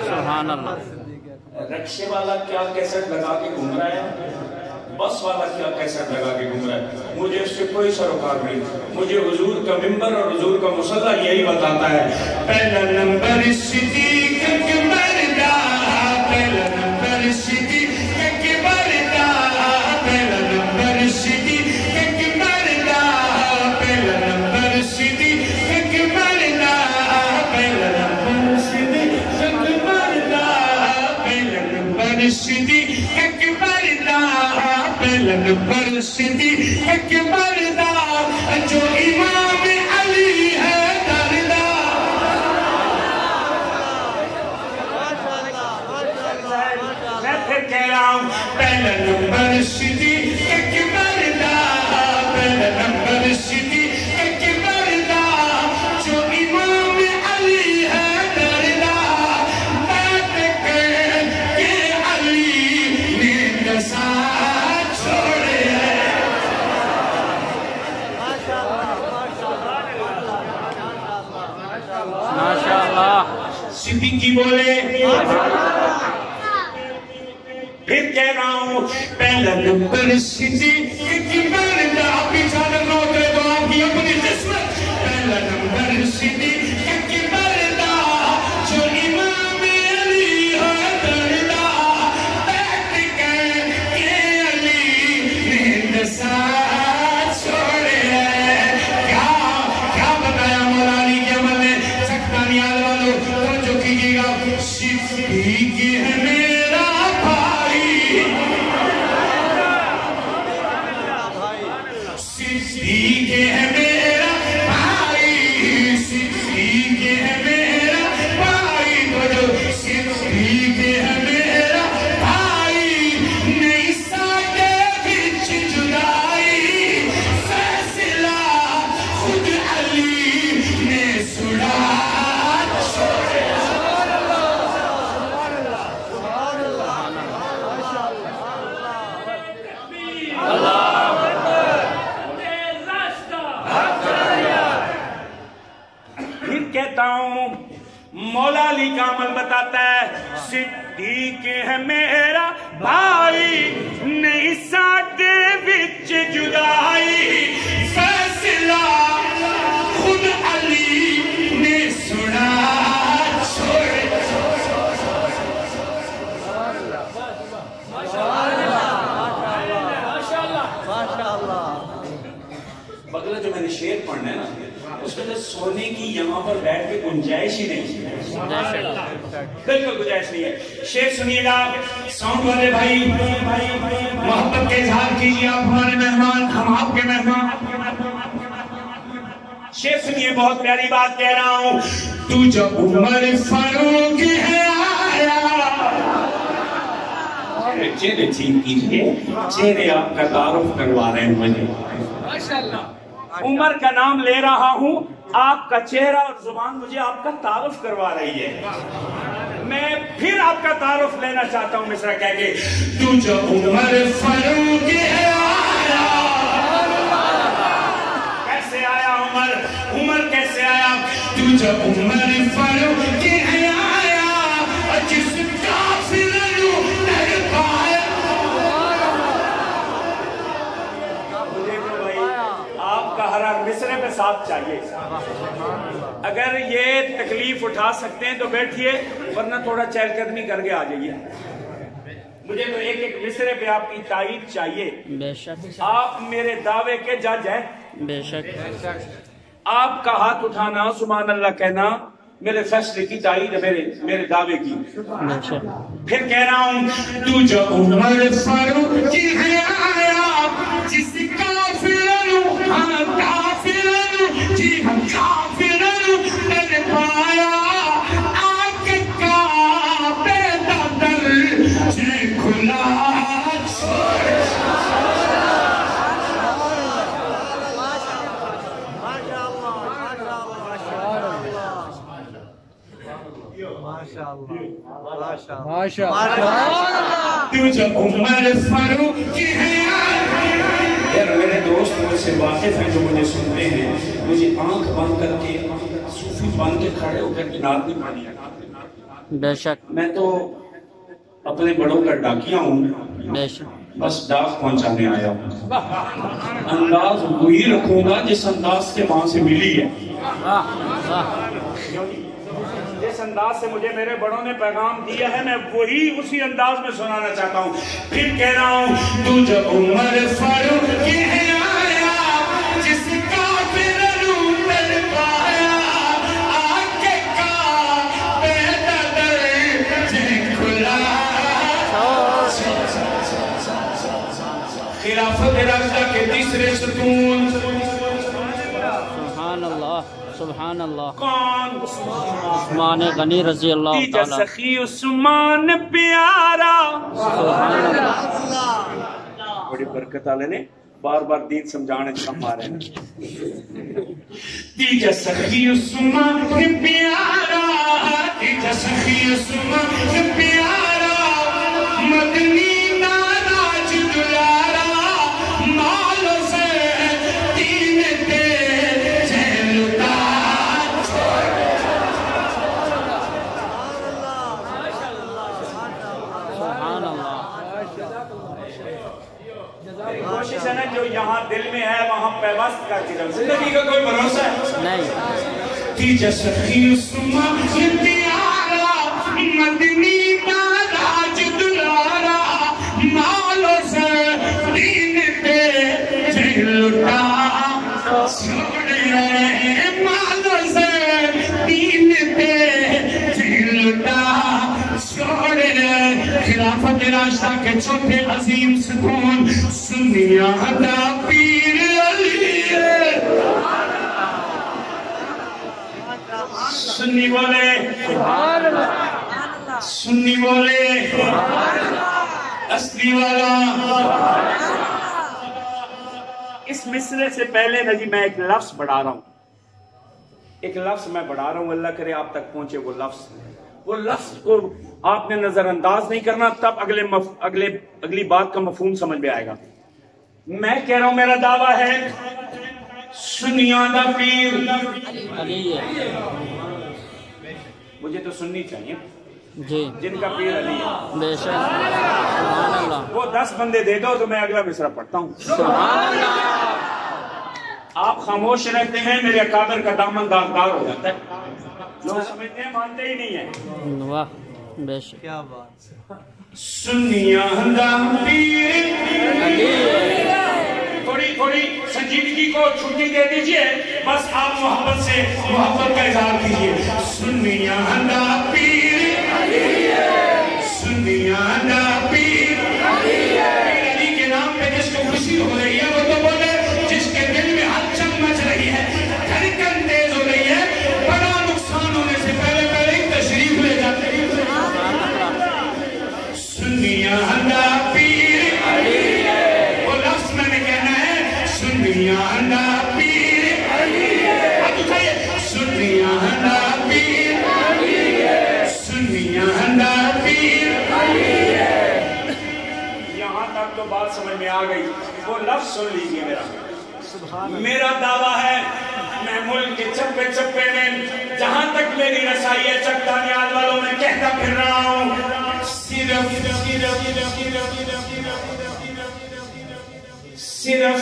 سبحان اللہ. رکشے والا کیا کیسٹ لگا کے گھوم رہا ہے، بس والا کیا کیسٹ لگا کے گھوم رہا ہے، مجھے اس سے کوئی سروکار نہیں. مجھے حضور کا ممبر اور حضور کا مصلی یہی بتاتا ہے. پہلا نمبر صدیق اکبر دا، پہلا نمبر صدیق اکبر دا، پہلا نمبر صدیق اکبر دا، پہلا نمبر صدیق اکبر دا، پہلا نمبر صدیق اکبر دا، پہلا نمبر صدیق اکبر دا، پہلا نمبر صدیق اکبر دا، جو امام علی ہے دردا. میں پھر کہہ رہا ہوں پہلا نمبر صدیق اکبر دا، پہلا نمبر صدیق اکبر دا، جو امام علی ہے دردا. بات کر کے علی نے نسا چھوڑے ہیں. ماشاءاللہ. صدیقی بولے. پھر کہہ رہا ہوں پہلا نمبر صدیق اکبر دا. پیچھا نہ اترے تو آپ کی اپنی قسمت. پہلا نمبر صدیق اکبر دا، جو امام علی ہے دردا. بیٹھ کر کے علی نے نسا چھوڑے ہیں. کیا بتایا مولا علی کے عمل نے؟ سکتانیال والوں توجہ کیجئے گا. صدیق ہے میرا بھائی، صدیق ہے میرا بھائی، صدیق ہے میرا بھائی. توجہ. صدیق ہے میرا بھائی، نہیں ساکے بچ جدائی. فیصلہ خود علی نے سنا چھوڑے. پھر کہتا ہوں مولا علی کا عمل بتاتا ہے. صدیق ہے میرا بھائی، نہیں ساکے بچ جدائی. فیصلہ خود علی نے سنا چھوڑے. بغلہ جو میں نے شعر پڑھنا ہے نا، اس میں سونے کی یہاں پر بیٹھ کے گنجائش ہی نہیں ہے. بالکل گنجائش نہیں ہے. شعر سنیے گا. ساؤنڈ والے بھائی محبت کے اظہار کیجیے. آپ ہمارے مہمان، ہم آپ کے مہمان. شعر سنیے، بہت پیاری بات کہہ رہا ہوں. تو جب عمر فاروق ہے آیا. چہرے ٹھیک کیجیے، چہرے آپ کا تعارف کروا رہے ہیں مجھے. عمر کا نام لے رہا ہوں، آپ کا چہرہ اور زبان مجھے آپ کا تعارف کروا رہی ہے. میں پھر آپ کا تعارف لینا چاہتا ہوں مصرع کہہ کے. تو جب عمر فاروق ہے آیا. کیسے آیا عمر؟ عمر کیسے آیا؟ تو جب عمر فاروق ہے آیا، جس کافر نو نہیں پایا. مجھے تو بھائی آپ کا ہر مصرع پہ ساتھ چاہیے. اگر یہ تکلیف اٹھا سکتے ہیں تو بیٹھئے، ورنہ تھوڑا چہل قدمی کر کے آ جائیے. مجھے تو ایک ایک مصرع پہ آپ کی تائید چاہیے. بے شک. آپ میرے دعوے کے جج ہیں. بے شک. آپ کا ہاتھ اٹھانا، سبحان اللہ کہنا، میرے فیصلے کی تائید ہے، میرے دعوے کی. بے شک. پھر کہہ رہا ہوں تو جب عمر فاروق ہے آیا، جس کافرنو ہم کافرنو جی ہم کافرنو در پایا. آنکھ کا پیدا در جے کھلا چھوڑ. ماشاءاللہ. تو جب عمر فاروق ہے واقف ہیں جو مجھے سنتے ہیں، مجھے آنکھ بند کر کے صوفی بن کے کھڑے ہو کر نعت نہیں پڑھنی ہے۔ بے شک میں تو اپنے بڑوں کا ڈاکیا ہوں، بے شک بس ڈاک پہنچانے آیا ہوں۔ انداز وہی رکھوں گا جس انداز سے وہاں سے ملی ہے، جس انداز سے مجھے میرے بڑوں نے پیغام دیا ہے، میں وہی اسی انداز میں سنانا چاہتا ہوں۔ پھر کہہ رہا ہوں، تو جب عمر فاروق کے آیا، جس کا پھر روح تر پایا، آکے کا پیدا درجے کھلا، خلافت راشدہ کے تیسرے ستون، سبحان اللہ سبحان اللہ، کون؟ عثمان غنی رضی اللہ تیجا تعالیٰ، سخی عثمان پیارا، سبحان اللہ، بڑی برکت والے نے بار بار دین سمجھانے کم آ رہے ہیں۔ تیجا سخی عثمان پیارا، تیجا سخی عثمان پیارا، مدنی ناراج دلارا، مال سے دین دے جلتا، سبحان اللہ، کوشش ہے نا جو یہاں دل میں ہے وہاں پیوست کر کے جب زندگی کا کوئی بھروسہ ہے نہیں، تیجا سخی عثمان پیارا، مدنی ناراج دلارا، مالو سے دین پہ جلتا، چھوڑ رہے مالو سے دین پہ جلتا، چھوڑ رہے خلافت راشدہ کے چوتھے عظیم ستون، سنیا دا پیر علی ہے، سنی بولے سنی بولے اصلی والا۔ اس مصرے سے پہلے نجی میں ایک لفظ بڑھا رہا ہوں، ایک لفظ میں بڑھا رہا ہوں، اللہ کرے آپ تک پہنچے وہ لفظ کو آپ نے نظر انداز نہیں کرنا، تب اگلی بات کا مفہوم سمجھ میں آئے گا۔ میں کہہ رہا ہوں میرا دعویٰ ہے سنیاں دا پیر علی ہے، مجھے تو سننی چاہیے جی جن کا پیر علی ہے، بے شک، سبحان اللہ، وہ 10 بندے دے دو تو میں اگلا مصرع پڑھتا ہوں۔ سبحان اللہ، آپ خاموش رہتے ہیں، میرے اکابر کا دامن داغدار ہو جاتا ہے، لوگ سمجھتے ہیں مانتے ہی نہیں ہیں۔ واہ بے شک، سنیاں دا پیر علی ہے، تھوڑی سنجیدگی کو چھٹی دے دیجئے، بس آپ محبت سے محبت کا اظہار کیجئے۔ سنیاں دا پیر سنیاں دا پیر علی کے نام پہ جس کو خوشی ہو رہی ہے وہ تو بولے، جس کے دل میں ہلچل مچ رہی ہے، دھڑکن تیز ہو رہی ہے، بڑا نقصان ہونے سے پہلے ہی تشریف لے جاتے ہیں۔ سنیاں دا پیر وہ لفظ میں نے کہنا ہے، سنیاں دا پیر اب اٹھائیے، سنیاں دا پیر سنیاں دا پیر۔ یہاں تک تو بات سمجھ میں آ گئی، وہ لفظ سن لیجئے میرا دعویٰ ہے، میں ملک کے چپے چپے میں جہاں تک میری رسائی ہے چک دانیال والوں میں کہتا پھر رہا ہوں، صرف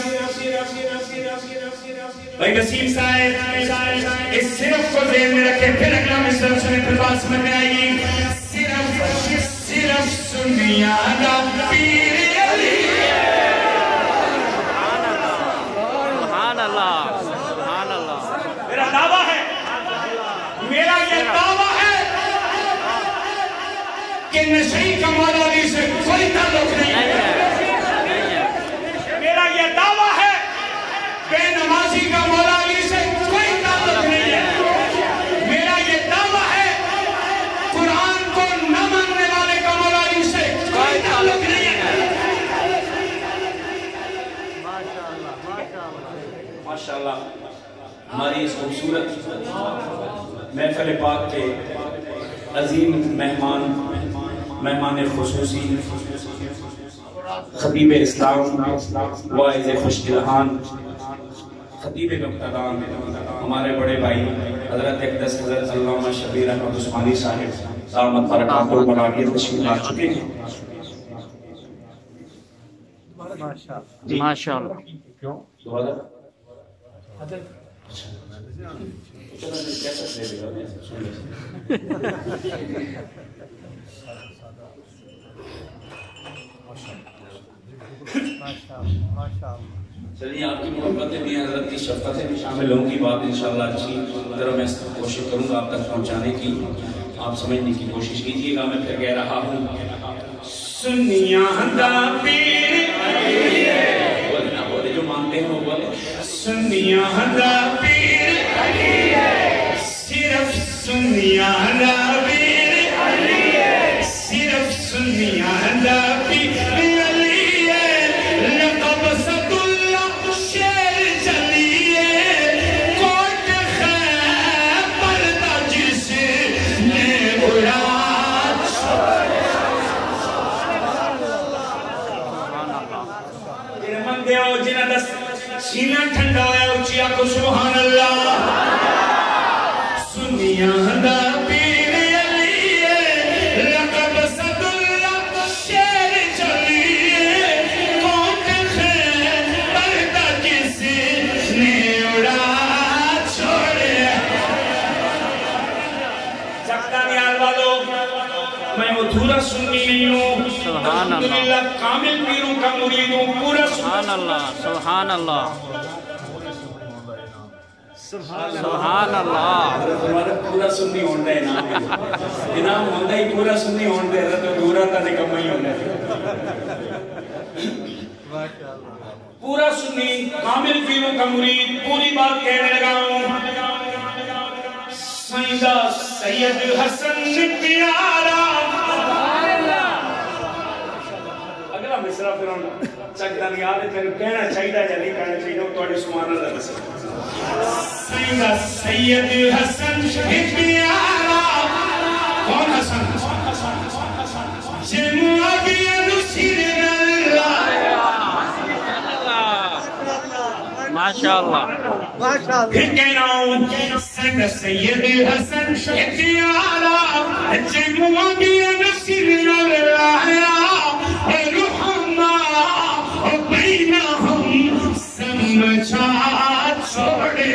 بھائی وسیم صاحب اس صرف کو ذہن میں رکھے، پھر اگلا مصرع سنے پھر بات سمجھ میں آئے گی۔ صرف سنیاں دا پیر علی سبحان اللہ، سبحان اللہ، میرا دعویٰ ہے، میرا یہ دعویٰ ہے کہ نشئی کا مولا علی سے کوئی تعلق نہیں ہے، میرا یہ دعویٰ ہے بے نمازی کا مولا علی سے کوئی تعلق نہیں ہے، میرا یہ دعویٰ ہے قرآن کو نہ ماننے والے کا مولا علی سے کوئی تعلق نہیں ہے۔ ماشاءاللہ ہماری اس خوبصورت محفل پاک کے عظیم مہمان خصوصی خطیب اسلام واعظ خوش دلہان خطیب مقتدان ہمارے بڑے بھائی حضرت اقدس حضرت علامہ شبیر احمد عثمانی صاحب دامت برکاتہ برکاتہ تشریف لا چکے ہیں. ماشاءاللہ. کیوں؟ دوبارہ چلو کیسے لے لے چلیے آپ کی محبتیں بھی حضرت کی شفقتیں بھی شامل ہوں گی. بات انشاءاللہ اچھی طرح میں کوشش کروں گا آپ تک پہنچانے کی. آپ سمجھنے کی کوشش کیجیے گا. میں پھر کہہ رہا ہوں سنیاں دا پیر بولے نہ بولے جو مانتے ہیں وہ بولے سنیاں دا پیر صرف سنیاں دا پیر صرف سنیاں دا پیر سینہ ٹھنڈا ہے اچھی آنکھو سبحان اللہ. سنیاں دا پیر علی لقب صد اللہ شیر چلیے کوٹ خیر پردہ جس نے اڑا چھوڑے. سکتا نیال والو میں ادھورا سنی نہیں ہوں. الحمدللہ کامل پیروں کا مرید ہوں. پورا سبحان اللہ سبحان اللہ سبحان اللہ. ہمارا پورا سنی ہوندہ ہے انام ہوندہ ہی پورا سنی ہوندہ ہے. تو دورا تا نکم ہی ہوندہ ہے. پورا سنی کامل پیروں کا مرید. پوری بات کہنے لگا ہوں. سیدہ سید حسن پیارا اگلا مصرع پھر ہم چکتا نہیں آدھے پھر کہنا چاہیے یا نہیں کہنا چاہیے تو توڑی سبحان اللہ رسل. سیدہ سید حسن پیارا کون حسن معاویہ نصیر اللہ ماشاءاللہ. پھر کہنا ہوں سیدہ سید حسن پیارا معاویہ نصیر اللہ سمجھا چھوڑے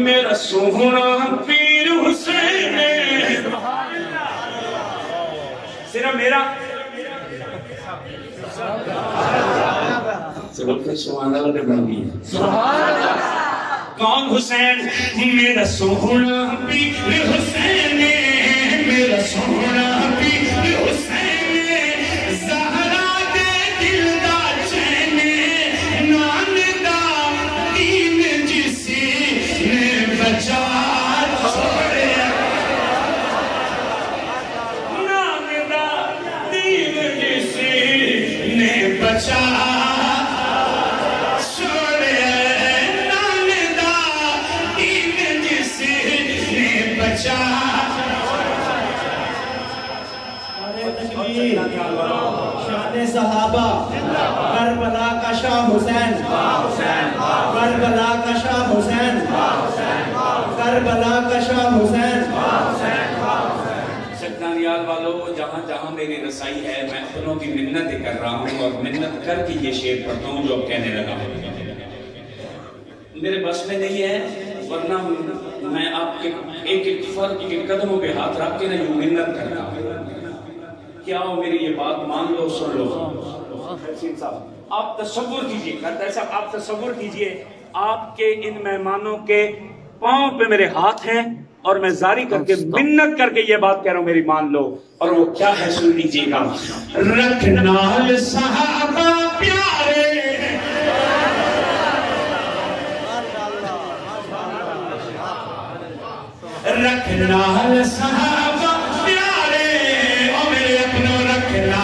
میرا سوہنا پیر حسین صرف میرا سبحان اللہ بن گئی. کون حسین میرا سوہنا پیر حسین میرا سوہنا پیر حسین شان صحابہ کربلا کا شاہ حسین کربلا کا شاہ حسین کربلا کا شاہ حسین. سکتانیال والو جہاں جہاں میری رسائی ہے میں اپنوں کی منت کر رہا ہوں اور منت کر کے یہ شعر پڑھتا ہوں جو اب کہنے لگا ہوں. میرے بس میں نہیں ہے ورنہ میں آپ کے ایک ایک فرد کے قدموں پہ ہاتھ رکھ کے نہ یوں منت کرتا ہوں. کیا ہو میری یہ بات مان لو سن لو. آپ تصور کیجئے کرتا ہے صاحب آپ تصور کیجئے آپ کے ان مہمانوں کے پاؤں پہ میرے ہاتھ ہیں اور میں زاری کر کے منت کر کے یہ بات کہہ رہا ہوں میری مان لو. اور وہ کیا ہے سن لیجئے گا. رکھنا صحابہ پیارے رکھنا صحابہ پیارے او میرے اپنوں رکھنا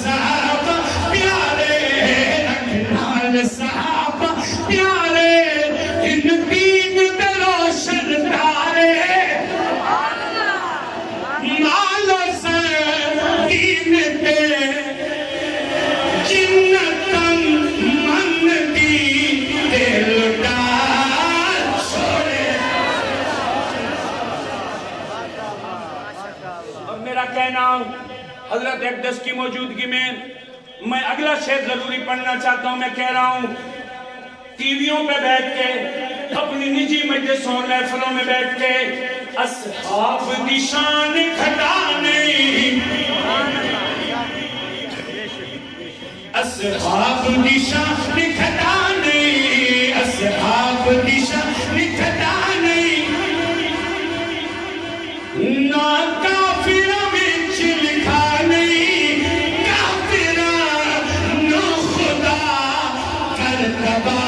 صحابہ پیارے رکھنا صحابہ پیارے ان دین دے روشن تارے مال سے دین دے جنتن حضرت اقدس کی موجودگی میں اگلا شعر ضروری پڑھنا چاہتا ہوں. میں کہہ رہا ہوں ٹی ویوں پہ بیٹھ کے اپنی نجی مجلسوں اور محفلوں میں بیٹھ کے اصحاب دی شان گھٹا نہیں, اصحاب دی شان گھٹا نہیں, اصحاب دی شان گھٹا نہیں, نا کافر وچ لکھا نہیں, کافر نو خدا کر تباہ.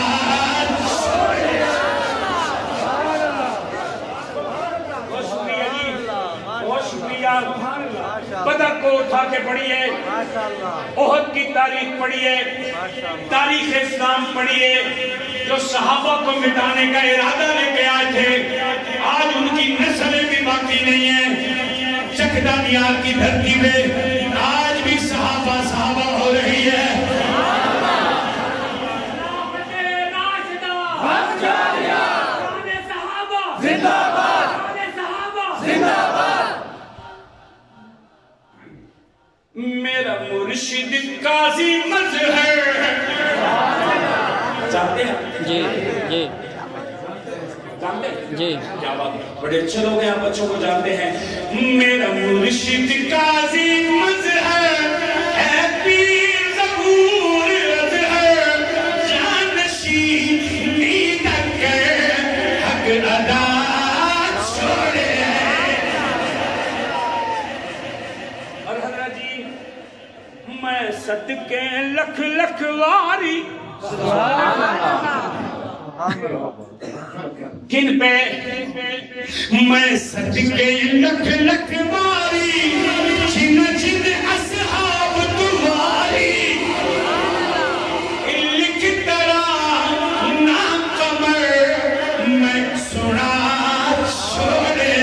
بہت شکریہ جی, بہت شکریہ. بدر کو اٹھا کے پڑھیے, احد کی تاریخ پڑھیے, تاریخ اسلام پڑھیے. جو صحابہ کو مٹانے کا ارادہ لے کے آئے تھے, آج ان کی نسلیں بھی باقی نہیں ہیں. چکدہ نیال کی دھرتی میں آج بھی صحابہ ہو رہی ہے. میرا مرشد قاضی مظہر جانتے ہیں جی جی جانتے ہیں جی, کیا بات ہے, بڑے اچھے لوگ ہیں آپ بچوں کو جانتے ہیں. میرا مرشد قاضی مظہر ہے پیر ظہور اظہر, جانشین نیدک حق ادا چھوڑے. اور حضرت جی میں صدقے لکھ لکھ واری کن پہ, میں صدقے لکھ لکھ واری جن جن اصحاب تمہاری, لکھ ترا نام قمر میں سنا چھوڑے.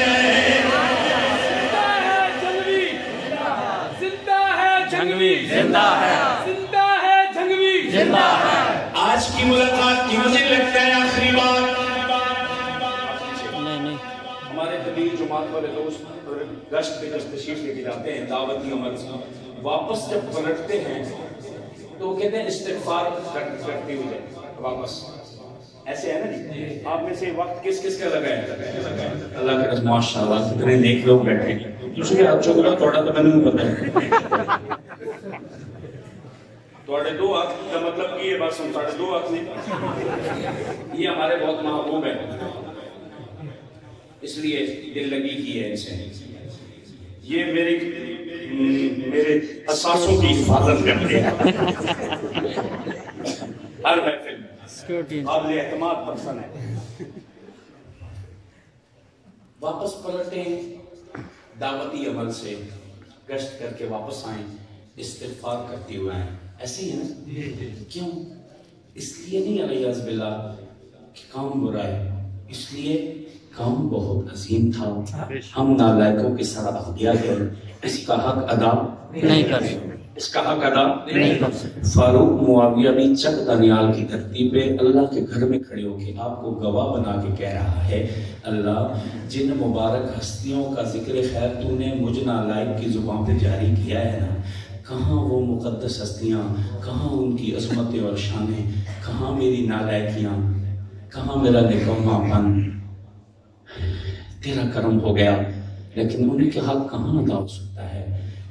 جھنگوی زندہ ہے, زندہ ہے. آج کی ملاقات کی مجھے لگتا ہے آخری بار. نہیں ہمارے تبلیغ جماعت والے دوست گشت پہ تشریف لے کے جاتے ہیں دعوتی عمل سے, واپس جب پلٹتے ہیں تو وہ کہتے ہیں استغفار کرتے ہوئے واپس. ایسے ہے نا جی, آپ میں سے وقت کس کس کا لگا ہے؟ اللہ کے رحمت ماشاءاللہ کتنے نیک لوگ بیٹھے ہیں. دوسرے ہاتھ چوکلا تھوڑا تو میں نے پتہ ہے تھوڑے دو ہاتھ کا مطلب کی ہے, بس ہم ساڑھے دو ہاتھ نہیں, یہ ہمارے بہت محبوب ہیں, اس لیے دل لگی کی ہے ان سے. یہ میرے اساسوں کی حفاظت کرتے ہیں ہر محفل, قابل اعتماد پرسن ہے. واپس پلٹیں, دعوتی عمل سے گشت کر کے واپس آئیں, استغفار کرتے ہوئے آئیں. ایسے ہی ہے نا, کیوں؟ اس لیے نہیں علیہ باللہ کہ کام برا ہے, اس لیے کام بہت عظیم تھا, ہم نالائقوں کے ساتھ دیا گیا, اس کا حق ادا نہیں کر سکتے, اس کا حق ادا نہیں کر سکتے. فاروق معاویہ بھی چک دانیال کی دھرتی پہ اللہ کے گھر میں کھڑے ہو کے آپ کو گواہ بنا کے کہہ رہا ہے, اللہ جن مبارک ہستیوں کا ذکر خیر تو نے مجھ نالائق کی زبان پہ جاری کیا ہے نا, کہاں وہ مقدس ہستیاں, کہاں ان کی عظمتیں اور شانیں, کہاں میری نالائکیاں, کہاں میرا نکما پن. تیرا کرم ہو گیا, لیکن ان کے حق کہاں ادا ہو سکتا ہے؟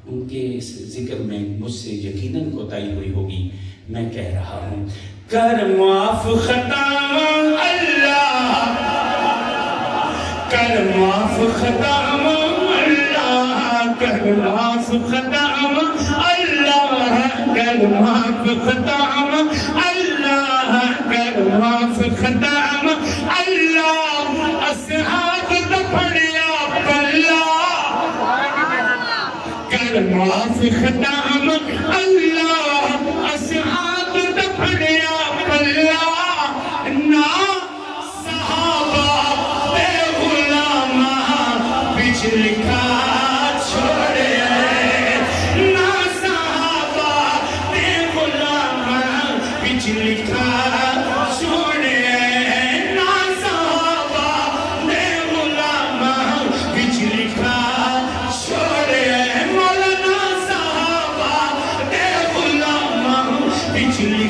ان کے اس ذکر میں مجھ سے یقیناً کوتاہی ہوئی ہوگی. میں کہہ رہا ہوں کر معاف خطا اللہ, کر معاف خطا اللہ, کر معاف خطا اللہ, کر معاف خطا اللہ, کر معاف خطا اللہ. اصحاب دپڑیا پلا, کر معاف خطا اللہ, اصحاب دپڑیا پلا. نا صحابہ بے غلامہ بچ لکھا چھوڑے, نا صحابہ بے غلامہ بچ لکھا چھوڑے, نا صحابہ بے غلامہ بچ لکھا چھوڑے. مولانا بچھلی